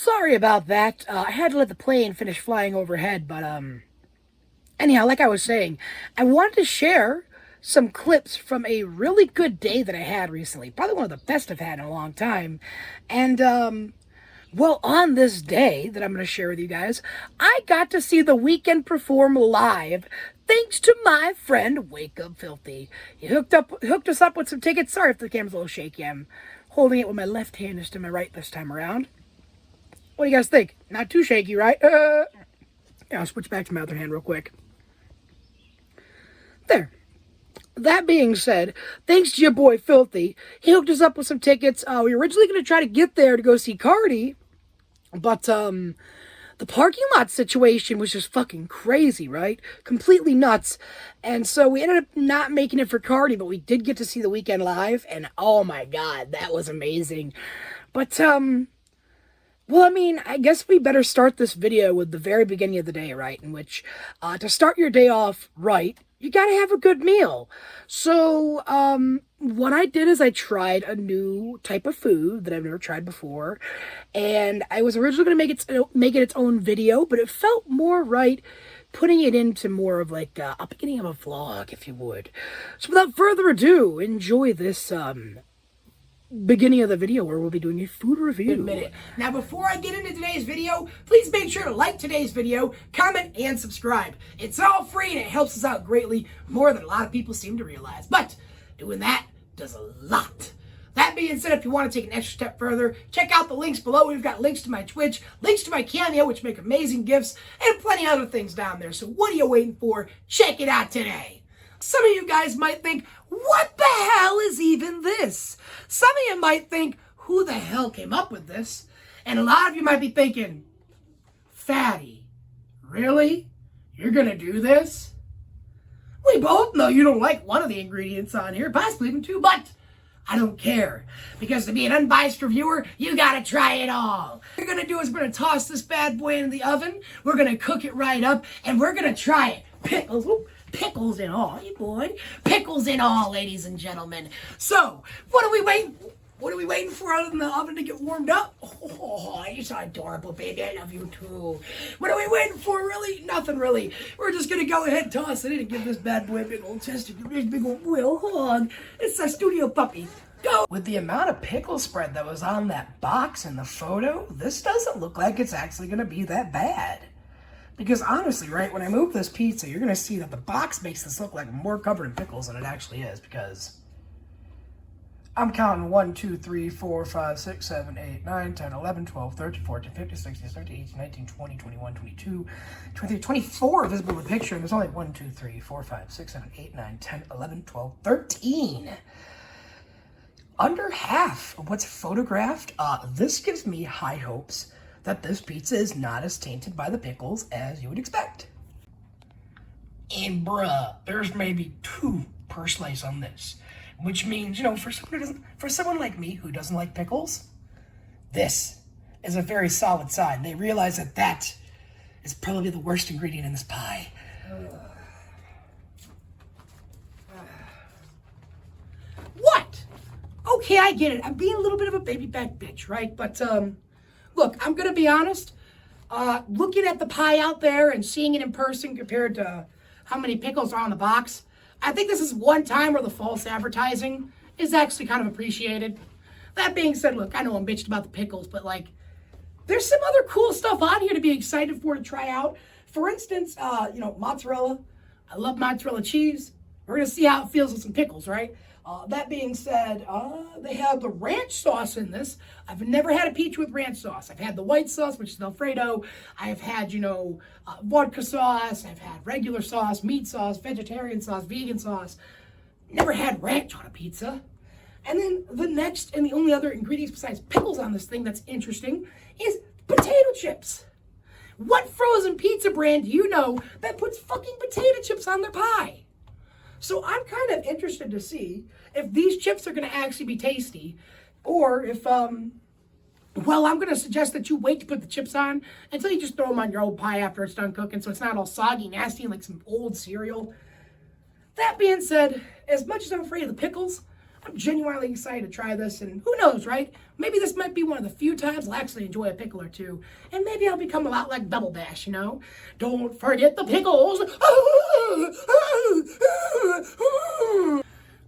sorry about that. I had to let the plane finish flying overhead, but anyhow, like I was saying, I wanted to share some clips from a really good day that I had recently. Probably one of the best I've had in a long time. And well, on this day that I'm going to share with you guys, I got to see The Weeknd perform live thanks to my friend Wake Up Filthy. He hooked us up with some tickets. Sorry if the camera's a little shaky. I'm holding it with my left hand instead of my right this time around. What do you guys think? Not too shaky, right? Yeah, I'll switch back to my other hand real quick. There. That being said, thanks to your boy Filthy, he hooked us up with some tickets. We were originally going to try to get there to go see Cardi, but the parking lot situation was just fucking crazy, right? Completely nuts. And so we ended up not making it for Cardi, but we did get to see The Weeknd live, and oh my god, that was amazing. But well, I mean, I guess we better start this video with the very beginning of the day, right? In which, to start your day off right, you gotta have a good meal. So, what I did is I tried a new type of food that I've never tried before. And I was originally gonna make it its own video, but it felt more right putting it into more of like a beginning of a vlog, if you would. So without further ado, enjoy this, beginning of the video where we'll be doing a food review. Now, before I get into today's video, please make sure to like today's video, comment, and subscribe. It's all free and it helps us out greatly, more than a lot of people seem to realize. But doing that does a lot. That being said, if you want to take an extra step further, check out the links below. We've got links to my Twitch, links to my Cameo, which make amazing gifts, and plenty of other things down there. So what are you waiting for? Check it out today. Some of you guys might think, what the hell is even this? Some of you might think, who the hell came up with this? And a lot of you might be thinking, Fatty, really? You're gonna do this? We both know you don't like one of the ingredients on here, possibly even two, but I don't care. Because to be an unbiased reviewer, you gotta try it all. What we're gonna do is we're gonna toss this bad boy in the oven, we're gonna cook it right up, and we're gonna try it. Pickles and all, you boy. Pickles and all, ladies and gentlemen. So, what are we waiting for out in the oven to get warmed up? Oh, you're so adorable, baby. I love you too. What are we waiting for, really? Nothing, really. We're just going to go ahead and toss it in and give this bad boy a big old chest, big old wheel hug. It's our studio puppy. Go! With the amount of pickle spread that was on that box in the photo, this doesn't look like it's actually going to be that bad. Because honestly, right, when I move this pizza, you're going to see that the box makes this look like more covered in pickles than it actually is. Because I'm counting 1, 2, 3, 4, 5, 6, 7, 8, 9, 10, 11, 12, 13, 14, 15, 16, 17, 18, 19, 20, 21, 22, 23, 24 visible in the picture. And there's only 1, 2, 3, 4, 5, 6, 7, 8, 9, 10, 11, 12, 13. Under half of what's photographed. This gives me high hopes that this pizza is not as tainted by the pickles as you would expect. And bruh, there's maybe 2 per slice on this, which means, you know, for someone like me who doesn't like pickles, this is a very solid sign. They realize that that is probably the worst ingredient in this pie. What? Okay, I get it. I'm being a little bit of a baby back bitch, right? But look, I'm going to be honest. Looking at the pie out there and seeing it in person compared to how many pickles are on the box, I think this is one time where the false advertising is actually kind of appreciated. That being said, look, I know I'm bitched about the pickles, but like, there's some other cool stuff on here to be excited for, to try out. For instance, you know, mozzarella. I love mozzarella cheese. We're going to see how it feels with some pickles, right? That being said, they have the ranch sauce in this. I've never had a pizza with ranch sauce. I've had the white sauce, which is Alfredo. I have had, you know, vodka sauce. I've had regular sauce, meat sauce, vegetarian sauce, vegan sauce. Never had ranch on a pizza. And then the next and the only other ingredients besides pickles on this thing that's interesting is potato chips. What frozen pizza brand do you know that puts fucking potato chips on their pie? So I'm kind of interested to see if these chips are going to actually be tasty, or if, well, I'm going to suggest that you wait to put the chips on until you just throw them on your old pie after it's done cooking, so it's not all soggy, nasty, and like some old cereal. That being said, as much as I'm afraid of the pickles, I'm genuinely excited to try this, and who knows, right? Maybe this might be one of the few times I'll actually enjoy a pickle or two, and maybe I'll become a lot like Double Dash, you know? Don't forget the pickles!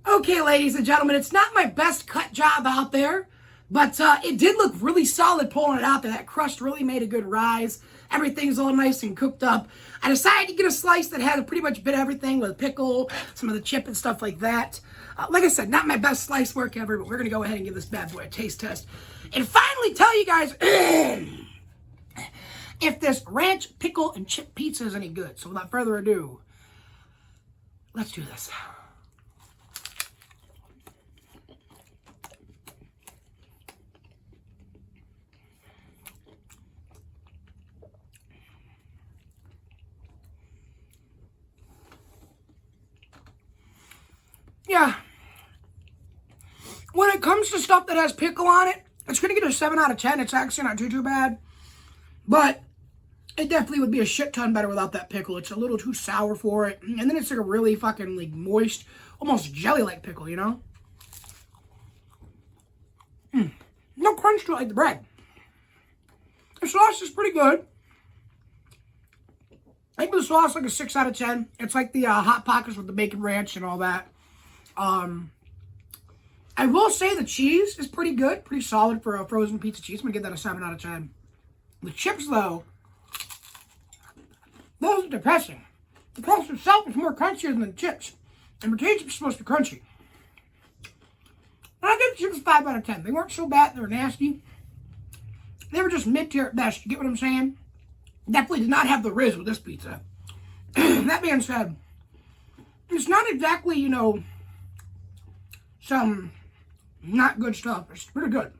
Okay, ladies and gentlemen, it's not my best cut job out there, but it did look really solid pulling it out there. That crust really made a good rise. Everything's all nice and cooked up. I decided to get a slice that had pretty much bit everything with pickle, some of the chip and stuff like that. Like I said, not my best slice work ever, but we're going to go ahead and give this bad boy a taste test. And finally tell you guys if this ranch, pickle, and chip pizza is any good. So without further ado, let's do this. Yeah. When it comes to stuff that has pickle on it, it's going to get a 7 out of 10. It's actually not too bad. But it definitely would be a shit ton better without that pickle. It's a little too sour for it. And then it's like a really fucking like moist, almost jelly-like pickle, you know? No crunch to it like the bread. The sauce is pretty good. I give the sauce like a 6 out of 10. It's like the Hot Pockets with the bacon ranch and all that. I will say the cheese is pretty good, pretty solid for a frozen pizza cheese. I'm going to give that a 7 out of 10. The chips, though, those are depressing. The crust itself is more crunchier than the chips. And potato chips are supposed to be crunchy. And I give the chips a 5 out of 10. They weren't so bad, they were nasty. They were just mid-tier at best, you get what I'm saying? Definitely did not have the Riz with this pizza. That being said, it's not exactly, you know, some not good stuff. It's pretty good.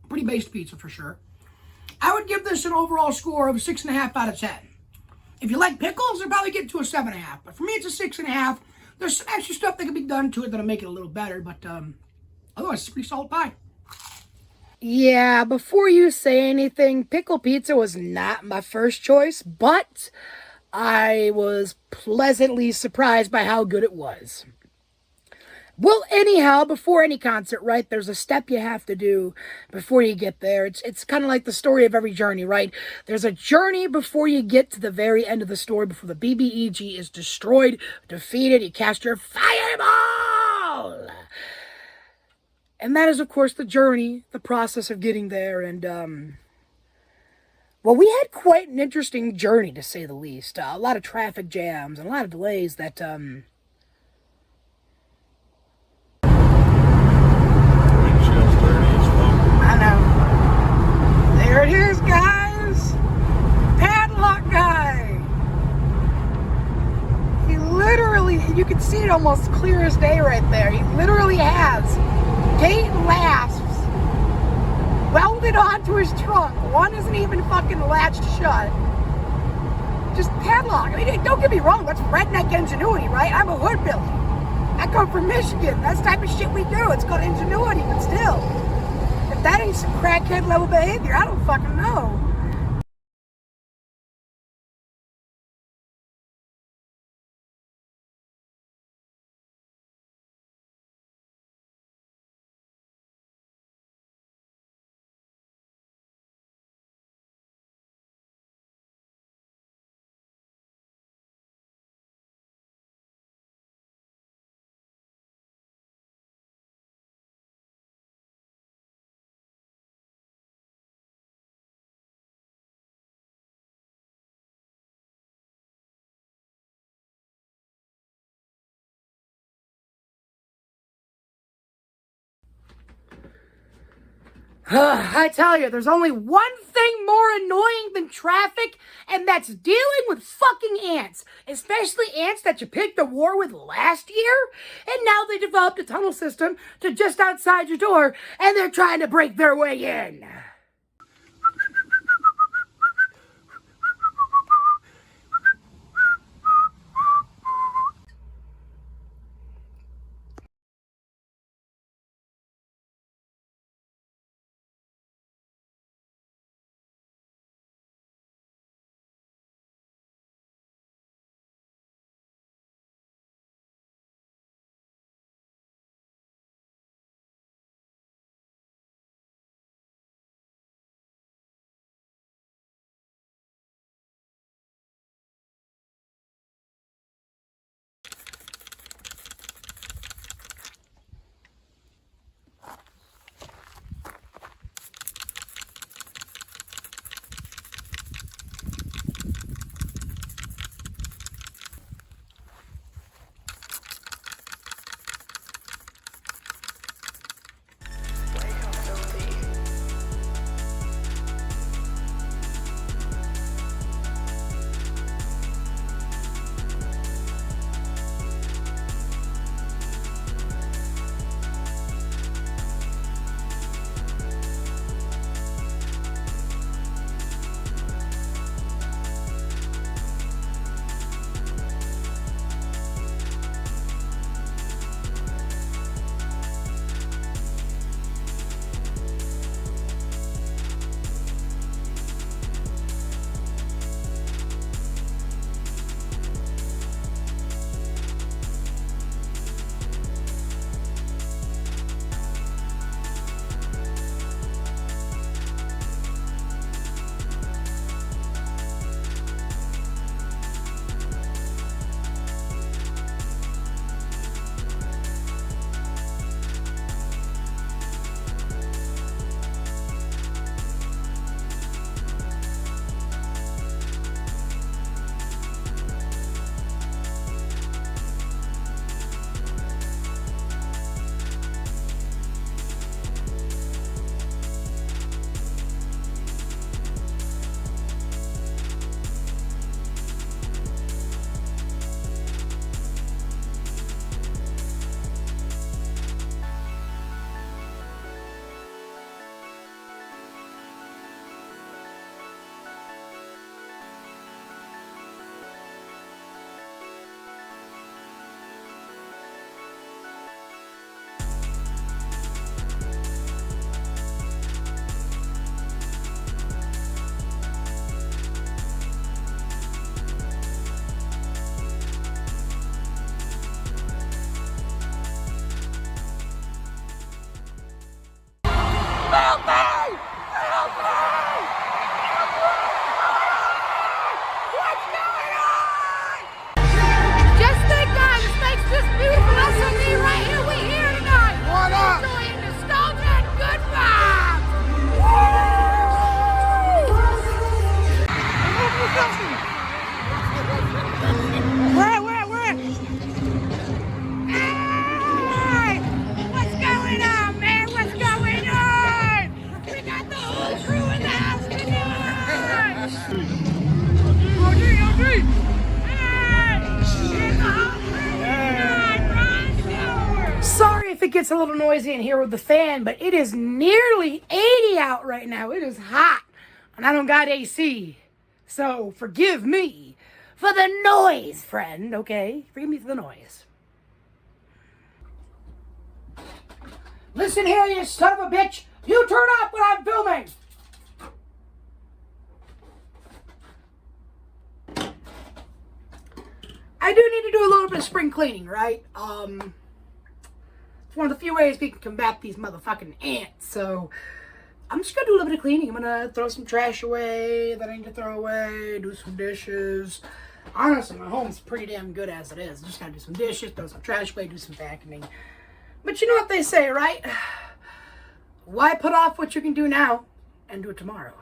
Pretty based pizza for sure. I would give this an overall score of 6.5 out of 10. If you like pickles, I'd probably get to a 7.5. But for me, it's a 6.5. There's some extra stuff that can be done to it that'll make it a little better. But otherwise, it's a pretty solid pie. Yeah, before you say anything, pickle pizza was not my first choice, but I was pleasantly surprised by how good it was. Well, anyhow, before any concert, right, there's a step you have to do before you get there. It's kind of like the story of every journey, right? There's a journey before you get to the very end of the story, before the BBEG is destroyed, defeated, you cast your fireball! And that is, of course, the journey, the process of getting there, and, well, we had quite an interesting journey, to say the least. A lot of traffic jams and a lot of delays that, I know. There it is, guys. Padlock guy. He literally, you can see it almost clear as day right there. He literally has gate lasps welded onto his trunk. One isn't even fucking latched shut. Just padlock. I mean, don't get me wrong, that's redneck ingenuity, right? I'm a hoodbilly. I come from Michigan. That's the type of shit we do. It's called ingenuity, but still. If that ain't some crackhead level behavior, I don't fucking know. I tell you, there's only one thing more annoying than traffic, and that's dealing with fucking ants. Especially ants that you picked a war with last year, and now they developed a tunnel system to just outside your door, and they're trying to break their way in. going on? Just think, guys, this makes this beautiful SME right here. We're here tonight. What up? Enjoying nostalgia and good vibes. We're at? Hey! What's going on, man? What's going on? We got the whole crew in the house tonight! OG! Hey! Here's the whole crew tonight, Ron. Sorry if it gets a little noisy in here with the fan, but it is nearly 80 out right now. It is hot, and I don't got AC. So forgive me for the noise, friend, okay? Forgive me for the noise. Listen here, you son of a bitch. You turn off when I'm filming. I do need to do a little bit of spring cleaning, right? It's one of the few ways we can combat these motherfucking ants. So I'm just gonna do a little bit of cleaning. I'm gonna throw some trash away that I need to throw away, do some dishes. Honestly, my home's pretty damn good as it is. Just gotta do some dishes, throw some trash away, do some vacuuming. But you know what they say, right? Why put off what you can do now and do it tomorrow?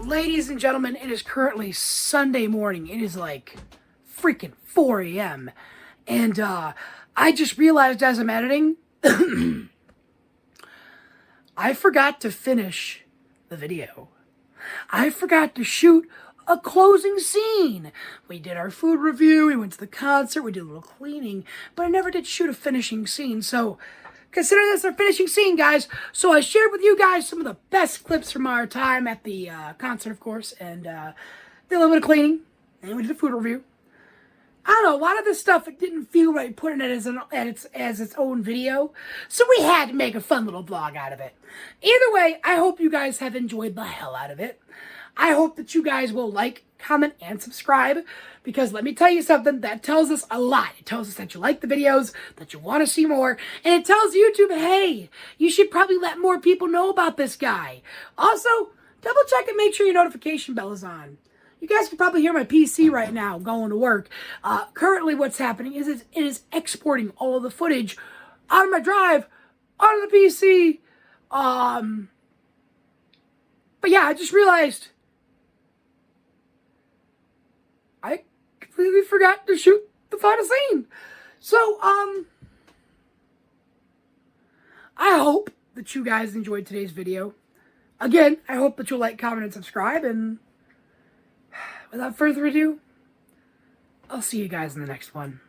Ladies and gentlemen, it is currently Sunday morning. It is like freaking 4 a.m. And I just realized as I'm editing, I forgot to finish the video. I forgot to shoot a closing scene. We did our food review, we went to the concert, we did a little cleaning, but I never did shoot a finishing scene. So consider this our finishing scene, guys. So I shared with you guys some of the best clips from our time at the concert, of course, and did a little bit of cleaning, and we did a food review. I don't know, a lot of this stuff, it didn't feel right putting it as its own video, so we had to make a fun little vlog out of it. Either way, I hope you guys have enjoyed the hell out of it. I hope that you guys will like, comment, and subscribe, because let me tell you something, that tells us a lot. It tells us that you like the videos, that you want to see more, and it tells YouTube, hey, you should probably let more people know about this guy. Also, double check and make sure your notification bell is on. You guys can probably hear my PC right now going to work. Currently what's happening is it is exporting all of the footage out of my drive, onto the PC. But yeah, I just realized I completely forgot to shoot the final scene. So, I hope that you guys enjoyed today's video. Again, I hope that you'll like, comment, and subscribe. And without further ado, I'll see you guys in the next one.